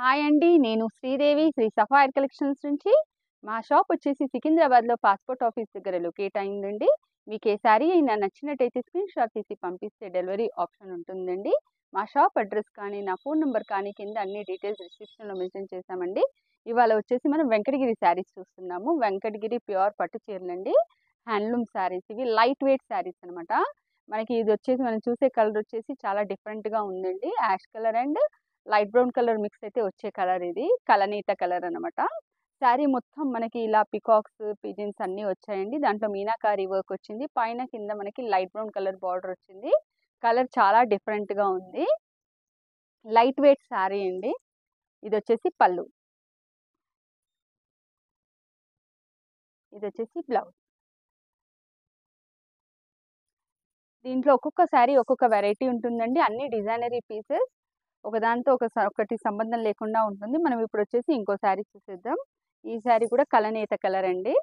Hi అండి. నేను Sridevi Shri సఫాయర్ collections నుంచి. మా షాప్ వచ్చేసి సికింద్రాబాద్‌లో పాస్‌పోర్ట్ ఆఫీస్ దగ్గర లొకేట్ అయిందండి. మీకు ఏ శారీ అయినా నచ్చినట్టయితే స్క్రీన్ షాట్ తీసి పంపిస్తే డెలివరీ ఆప్షన్ ఉంటుందండి. మా షాప్ అడ్రెస్ కానీ, నా ఫోన్ నంబర్ కానీ కింద అన్ని డీటెయిల్స్ డిస్క్రిప్షన్‌లో మెన్షన్ చేశామండి. ఇవాళ వచ్చేసి మనం వెంకటగిరి శారీస్ చూస్తున్నాము. వెంకటగిరి ప్యూర్ పట్టు చీరలండి. హ్యాండ్లూమ్ శారీస్ ఇవి లైట్ వెయిట్ శారీస్ అనమాట. మనకి ఇది వచ్చేసి మనం చూసే కలర్ వచ్చేసి చాలా డిఫరెంట్‌గా ఉందండి. Ash colour and light brown colour mix అయితే వచ్చే కలర్ ఇది. కలనీత కలర్ అనమాట. శారీ మొత్తం మనకి ఇలా పికాక్స్, పిజన్స్ అన్నీ వచ్చాయండి. దాంట్లో మీనాకారి వర్క్ వచ్చింది. పైన కింద మనకి లైట్ బ్రౌన్ కలర్ బార్డర్ వచ్చింది. కలర్ చాలా డిఫరెంట్‌గా ఉంది. లైట్ వెయిట్ శారీ అండి. ఇదొచ్చేసి పళ్ళు. ఇదొచ్చేసి బ్లౌజ్. దీంట్లో ఒక్కొక్క శారీ ఒక్కొక్క వెరైటీ ఉంటుందండి. అన్ని డిజైనరీ పీసెస్. ఒకదానితో ఒకటి సంబంధం లేకుండా ఉంటుంది. మనం ఇప్పుడు వచ్చేసి ఇంకో శారీ చూసేద్దాం. ఈ శారీ కూడా కలనేత కలర్ అండి.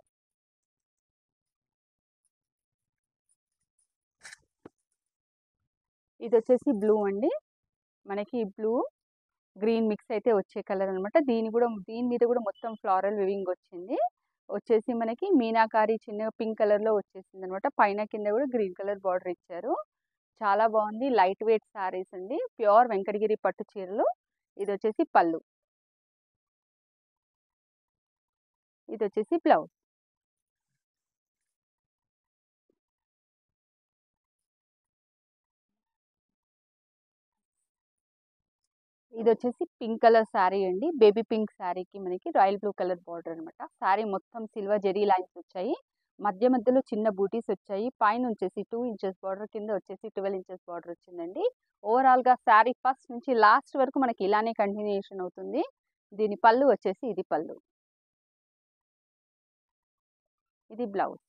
ఇది వచ్చేసి బ్లూ అండి. మనకి బ్లూ గ్రీన్ మిక్స్ అయితే వచ్చే కలర్ అనమాట. దీని మీద కూడా మొత్తం ఫ్లారల్ వివింగ్ వచ్చింది. వచ్చేసి మనకి మీనాకారి చిన్న పింక్ కలర్లో వచ్చేసింది అనమాట. పైన కింద కూడా గ్రీన్ కలర్ బార్డర్ ఇచ్చారు. చాలా బాగుంది. లైట్ వెయిట్ శారీస్ అండి. ప్యూర్ వెంకటగిరి పట్టు చీరలు. ఇది వచ్చేసి పళ్ళు. ఇది వచ్చేసి బ్లౌజ్. ఇది వచ్చేసి పింక్ కలర్ శారీ అండి. బేబీ పింక్ శారీకి మనకి రాయల్ బ్లూ కలర్ బార్డర్ అనమాట. శారీ మొత్తం సిల్వర్ జెరీ లైన్స్ వచ్చాయి. మధ్యలో చిన్న బూటీస్ వచ్చాయి. పైన వచ్చేసి 2 ఇంచెస్ బార్డర్, కింద వచ్చేసి 12 ఇంచెస్ బార్డర్ వచ్చిందండి. ఓవరాల్గా శారీ ఫస్ట్ నుంచి లాస్ట్ వరకు మనకి ఇలానే కంటిన్యూషన్ అవుతుంది. దీని పళ్ళు వచ్చేసి ఇది పళ్ళు. ఇది బ్లౌజ్.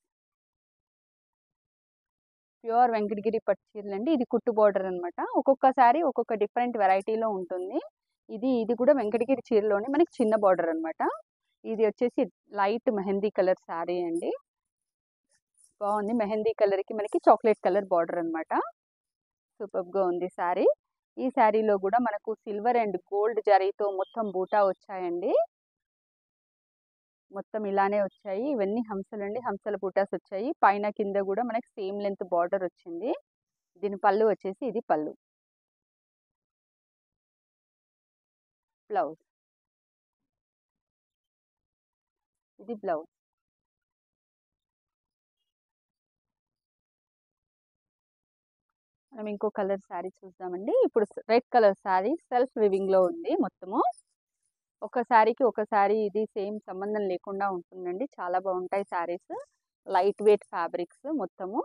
ప్యూర్ వెంకటగిరి పట్టు చీరలు అండి. ఇది కుట్టు బార్డర్ అనమాట. ఒక్కొక్క శారీ ఒక్కొక్క డిఫరెంట్ వెరైటీలో ఉంటుంది. ఇది కూడా వెంకటగిరి చీరలోనే మనకి చిన్న బార్డర్ అనమాట. ఇది వచ్చేసి లైట్ మెహందీ కలర్ శారీ అండి. బాగుంది. మెహందీ కలర్కి మనకి చాక్లెట్ కలర్ బార్డర్ అనమాట. సూపర్గా ఉంది శారీ. ఈ శారీలో కూడా మనకు సిల్వర్ అండ్ గోల్డ్ జరీతో మొత్తం బూటా వచ్చాయండి. మొత్తం ఇలానే వచ్చాయి. ఇవన్నీ హంసలండి. హంసల బూటాస్ వచ్చాయి. పైన కింద కూడా మనకి సేమ్ లెంత్ బార్డర్ వచ్చింది. దీని పళ్ళు వచ్చేసి ఇది పళ్ళు. బ్లౌజ్. ఇది బ్లౌజ్. మనం ఇంకో కలర్ శారీ చూద్దామండి. ఇప్పుడు red colour sari self weaving లో ఉంది మొత్తము. ఒక శారీకి ఒక శారీ ఇది సేమ్ సంబంధం లేకుండా ఉంటుందండి. చాలా బాగుంటాయి శారీస్. లైట్ వెయిట్ ఫ్యాబ్రిక్స్ మొత్తము.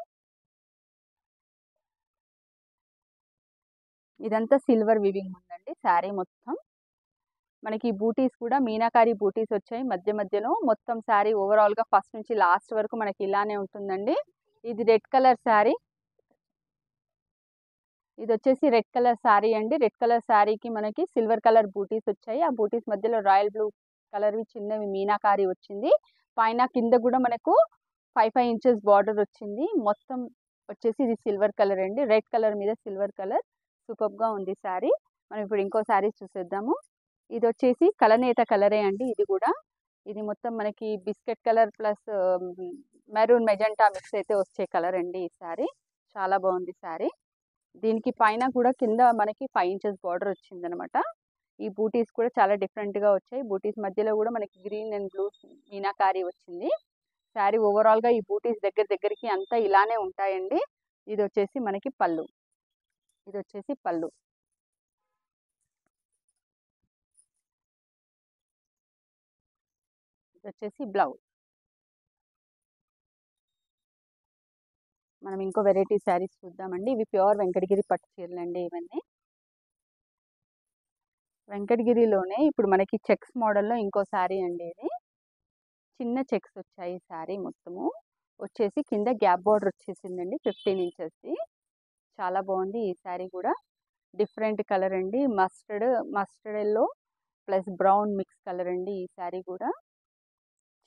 ఇదంతా సిల్వర్ వివింగ్ ఉందండి శారీ మొత్తం. మనకి బూటీస్ కూడా మీనాకారి బూటీస్ వచ్చాయి మధ్యలో. మొత్తం శారీ ఓవరాల్ గా ఫస్ట్ నుంచి లాస్ట్ వరకు మనకి ఇలానే ఉంటుందండి. ఇది రెడ్ కలర్ శారీ. ఇది వచ్చేసి రెడ్ కలర్ శారీ అండి. రెడ్ కలర్ శారీకి మనకి సిల్వర్ కలర్ బూటీస్ వచ్చాయి. ఆ బూటీస్ మధ్యలో రాయల్ బ్లూ కలర్వి చిన్నవి మీనాకారి వచ్చింది. పైన కింద కూడా మనకు 5 ఇంచెస్ బార్డర్ వచ్చింది. మొత్తం వచ్చేసి ఇది సిల్వర్ కలర్ అండి. రెడ్ కలర్ మీద సిల్వర్ కలర్. సూపర్గా ఉంది శారీ. మనం ఇప్పుడు ఇంకో శారీ చూసేద్దాము. ఇది వచ్చేసి కలనేత కలరే అండి. ఇది కూడా ఇది మొత్తం మనకి biscuit colour plus maroon magenta mix అయితే వచ్చే కలర్ అండి ఈ శారీ. చాలా బాగుంది శారీ. దీనికి పైన కూడా కింద మనకి 5 ఇంచెస్ బార్డర్ వచ్చింది అనమాట. ఈ బూటీస్ కూడా చాలా డిఫరెంట్గా వచ్చాయి. బూటీస్ మధ్యలో కూడా మనకి గ్రీన్ అండ్ బ్లూ మీనాకారి వచ్చింది. శారీ ఓవరాల్గా ఈ బూటీస్ దగ్గరికి అంతా ఇలానే ఉంటాయండి. ఇది వచ్చేసి మనకి పళ్ళు. ఇది వచ్చేసి పళ్ళు. ఇది వచ్చేసి బ్లౌజ్. మనం ఇంకో వెరైటీ శారీస్ చూద్దామండి. ఇవి ప్యూర్ వెంకటగిరి పట్టు చీరలు అండి ఇవన్నీ. వెంకటగిరిలోనే ఇప్పుడు మనకి చెక్స్ మోడల్లో ఇంకో శారీ అండి ఇది. చిన్న చెక్స్ వచ్చాయి శారీ మొత్తము. వచ్చేసి కింద గ్యాప్ బార్డర్ వచ్చేసిందండి 15 ఇంచెస్ది. చాలా బాగుంది ఈ శారీ కూడా. డిఫరెంట్ కలర్ అండి. Mustard yellow plus brown mix colour అండి ఈ శారీ కూడా.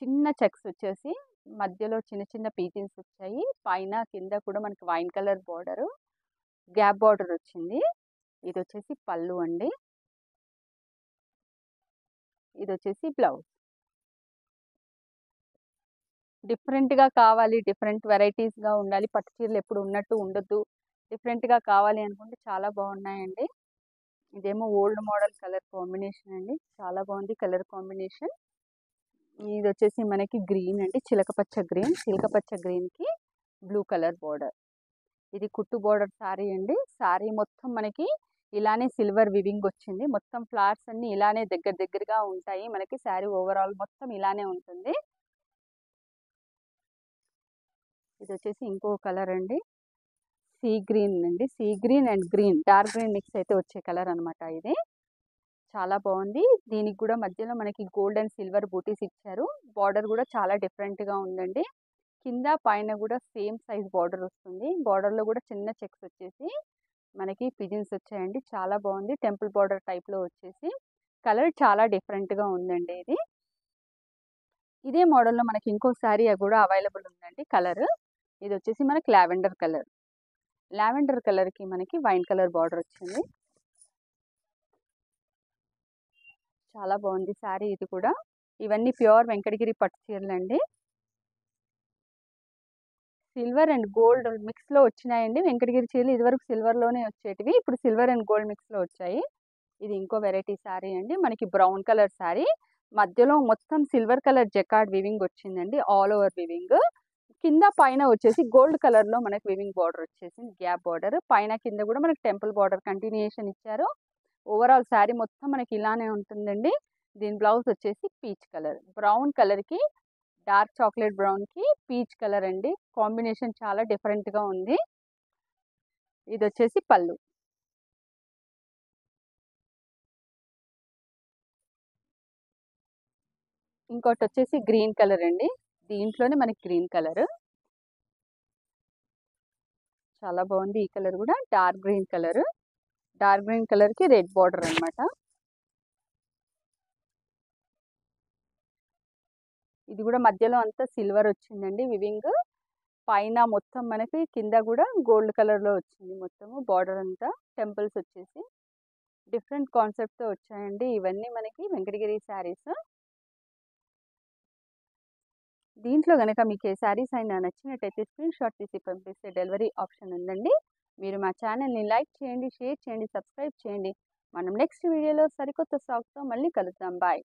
చిన్న చెక్స్ వచ్చేసి మధ్యలో చిన్న చిన్న పీచెస్ వచ్చాయి. పైన కింద కూడా మనకి wine colour border, gap border వచ్చింది. ఇది వచ్చేసి పళ్ళు అండి. ఇది వచ్చేసి బ్లౌజ్. డిఫరెంట్గా కావాలి, డిఫరెంట్ వెరైటీస్గా ఉండాలి, పట్టు చీరలు ఎప్పుడు ఉన్నట్టు ఉండొద్దు, డిఫరెంట్గా కావాలి అనుకుంటే చాలా బాగున్నాయండి. ఇదేమో ఓల్డ్ మోడల్ కలర్ కాంబినేషన్ అండి, చాలా బాగుంది కలర్ కాంబినేషన్. ఇది వచ్చేసి మనకి గ్రీన్ అండి, చిలకపచ్చ గ్రీన్, చిలకపచ్చ గ్రీన్కి బ్లూ కలర్ బోర్డర్. ఇది కుట్టు బోర్డర్ శారీ అండి. శారీ మొత్తం మనకి ఇలానే సిల్వర్ వివింగ్ వచ్చింది. మొత్తం ఫ్లవర్స్ అన్ని ఇలానే దగ్గరగా ఉంటాయి. మనకి శారీ ఓవరాల్ మొత్తం ఇలానే ఉంటుంది. ఇది వచ్చేసి ఇంకో కలర్ అండి, సీ గ్రీన్ అండి, sea green and green, dark green mix అయితే వచ్చే కలర్ అనమాట. ఇది చాలా బాగుంది. దీనికి కూడా మధ్యలో మనకి గోల్డ్ అండ్ సిల్వర్ బూటీస్ ఇచ్చారు. బార్డర్ కూడా చాలా డిఫరెంట్గా ఉందండి. కింద పైన కూడా సేమ్ సైజ్ బార్డర్ వస్తుంది. బార్డర్లో కూడా చిన్న చెక్స్ వచ్చేసి మనకి పిజన్స్ వచ్చాయండి. చాలా బాగుంది. టెంపుల్ బార్డర్ టైప్లో వచ్చేసి కలర్ చాలా డిఫరెంట్గా ఉందండి. ఇదే మోడల్లో మనకి ఇంకో శారీ కూడా అవైలబుల్ ఉందండి. కలర్ ఇది వచ్చేసి మనకి లావెండర్ కలర్. లావెండర్ కలర్కి మనకి వైన్ కలర్ బార్డర్ వచ్చింది. చాలా బాగుంది శారీ ఇది కూడా. ఇవన్నీ ప్యూర్ వెంకటగిరి పట్టు చీరలు అండి. సిల్వర్ అండ్ గోల్డ్ మిక్స్లో వచ్చినాయండి వెంకటగిరి చీరలు. ఇదివరకు సిల్వర్లోనే వచ్చేటివి, ఇప్పుడు సిల్వర్ అండ్ గోల్డ్ మిక్స్లో వచ్చాయి. ఇది ఇంకో వెరైటీ శారీ అండి, మనకి బ్రౌన్ కలర్ శారీ, మధ్యలో మొత్తం సిల్వర్ కలర్ జకార్డ్ వివింగ్ వచ్చిందండి, ఆల్ ఓవర్ వివింగ్. కింద పైన వచ్చేసి గోల్డ్ కలర్లో మనకి వివింగ్ బార్డర్ వచ్చేసింది, గ్యాప్ బార్డర్. పైన కింద కూడా మనకి టెంపుల్ బార్డర్ కంటిన్యూషన్ ఇచ్చారు. ఓవరాల్ శారీ మొత్తం మనకి ఇలానే ఉంటుందండి. దీని బ్లౌజ్ వచ్చేసి పీచ్ కలర్, బ్రౌన్ కలర్కి డార్క్ చాక్లెట్ బ్రౌన్కి పీచ్ కలర్ అండి. కాంబినేషన్ చాలా డిఫరెంట్గా ఉంది. ఇది వచ్చేసి పళ్ళు. ఇంకోటి వచ్చేసి గ్రీన్ కలర్ అండి, దీంట్లోనే మనకి గ్రీన్ కలర్ చాలా బాగుంది. ఈ కలర్ కూడా dark green colour, dark green కలర్కి రెడ్ బార్డర్ అనమాట. ఇది కూడా మధ్యలో అంతా సిల్వర్ వచ్చిందండి వివింగ్. పైన మొత్తం మనకి కింద కూడా గోల్డ్ కలర్లో వచ్చింది. మొత్తము బార్డర్ అంతా టెంపుల్స్ వచ్చేసి డిఫరెంట్ కాన్సెప్ట్తో వచ్చాయండి. ఇవన్నీ మనకి వెంకటగిరి శారీస్. దీంట్లో కనుక మీకు ఏ శారీస్ అయినా నచ్చినట్టయితే స్క్రీన్ షాట్ తీసి పంపిస్తే డెలివరీ ఆప్షన్ ఉందండి. మీరు మా ఛానల్ని లైక్ చేయండి, షేర్ చేయండి, సబ్స్క్రైబ్ చేయండి. మనం నెక్స్ట్ వీడియోలో సరికొత్త స్టాక్తో మళ్ళీ కలుద్దాం. బాయ్.